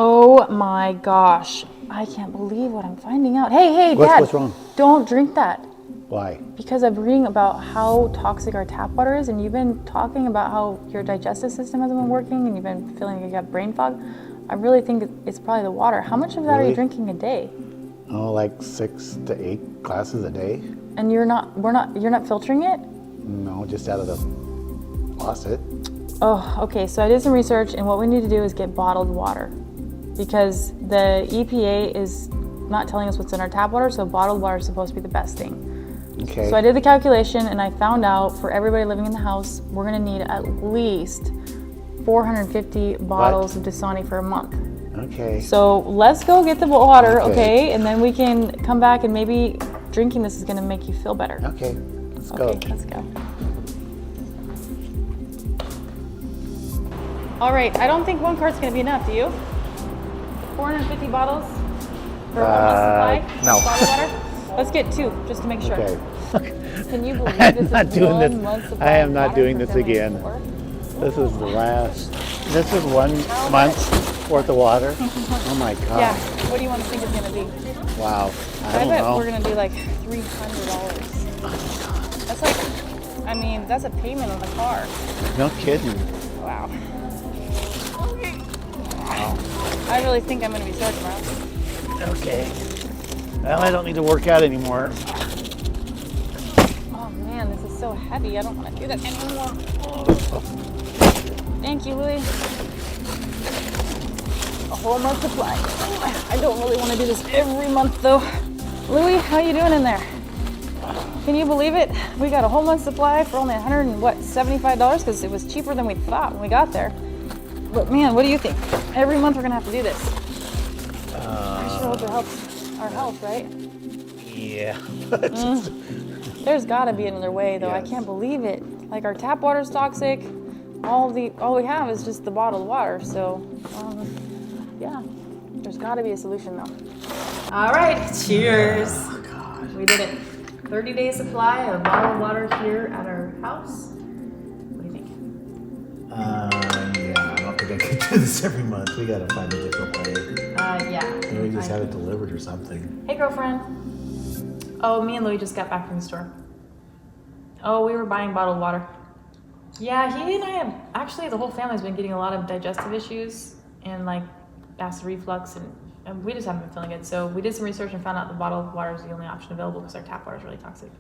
Oh my gosh. I can't believe what I'm finding out. Hey, Dad. What's wrong? Don't drink that. Why? Because I'm reading about how toxic our tap water is, and you've been talking about how your digestive system hasn't been working and you've been feeling like you have brain fog. I really think it's probably the water. How much of that are you drinking a day? Oh, like 6 to 8 glasses a day. And you're not filtering it? No, just out of the faucet. Oh, okay. So I did some research, and what we need to do is get bottled water, because the EPA is not telling us what's in our tap water, so bottled water is supposed to be the best thing. Okay. So I did the calculation, and I found out for everybody living in the house, we're gonna need at least 450 bottles of Dasani for a month. Okay. So let's go get the water, okay? And then we can come back, and maybe drinking this is gonna make you feel better. Okay. Let's go. Okay, let's go. All right, I don't think one cart's gonna be enough, do you? 450 bottles for a month supply no. of bottled water? Let's get 2, just to make sure. Okay. Can you believe I'm this not is doing 1 this. month supply I am of not water doing for this family of again. 4? This is the last. This is 1 month's worth of water. Oh my God. Yeah, what do you want to think it's gonna be? Wow. I I don't bet know. we're gonna do like $300. That's like, I mean, that's a payment on the car. No kidding. Wow. Wow. I really think I'm gonna be sore tomorrow. Okay. Well, I don't need to work out anymore. Oh man, this is so heavy. I don't want to do that anymore. Thank you, Louie. A whole month supply. I don't really want to do this every month though. Louie, how you doing in there? Can you believe it? We got a whole month supply for only $175 because it was cheaper than we thought when we got there. But man, what do you think? Every month we're gonna have to do this. I sure hope it helps our health, right? Yeah. There's gotta be another way though. I Yes. can't believe it. Like our tap water's toxic. All we have is just the bottled water. So, yeah, there's gotta be a solution though. All right, cheers. Oh, God. We did it. 30-day supply of bottled water here at our house. What do you think? Yeah, I don't think I could do this every month. We gotta find a different way. Yeah. Maybe just have it delivered or something. Hey, girlfriend. Oh, me and Louie just got back from the store. Oh, we were buying bottled water. Yeah, he and I have, actually the whole family's been getting a lot of digestive issues and like acid reflux, and we just haven't been feeling good. So we did some research and found out the bottled water is the only option available because our tap water is really toxic.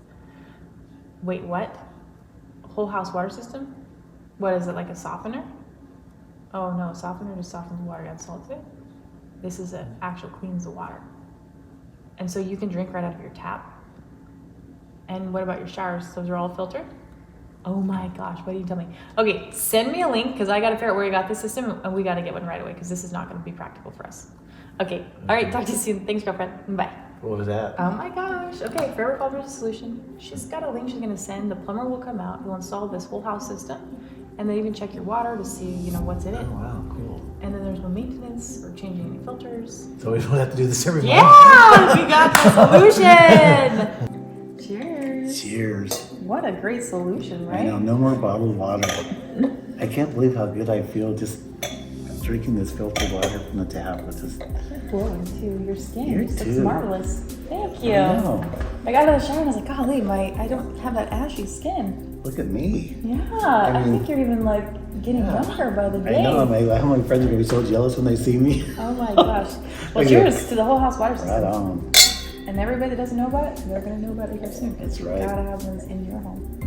Wait, what? Whole house water system? What is it, like a softener? Oh no, softener just softens the water, you add salt to it. This is an actual cleans the water. And so you can drink right out of your tap. And what about your showers? Those are all filtered? Oh my gosh, what did you tell me? Okay, send me a link because I got to figure out where you got this system and we got to get one right away because this is not going to be practical for us. Okay, all right, talk to you soon. Thanks, girlfriend. Bye. What was that? Oh my gosh. Okay, Forever Culture Solution. She's got a link she's going to send. The plumber will come out. He'll install this whole house system and then even check your water to see, what's in it. Oh, wow, cool. And then there's no maintenance or changing any filters. So we don't have to do this every month? Yeah, we got the solution. Cheers. Cheers. What a great solution, I right? know, no more bottled water. I can't believe how good I feel just drinking this filtered water from the tap. It's just, Glowing too. Your skin You looks too. marvelous. Thank you. I know. I got out of the shower and I was like, golly, I don't have that ashy skin. Look at me. Yeah, I mean, think you're even like getting younger by the day. I know, my friends are gonna be so jealous when they see me. Oh my gosh. Well, Okay. cheers to the whole house water system. Right on. And everybody that doesn't know about it, they're going to know about it here soon. That's You right. gotta have those in your home.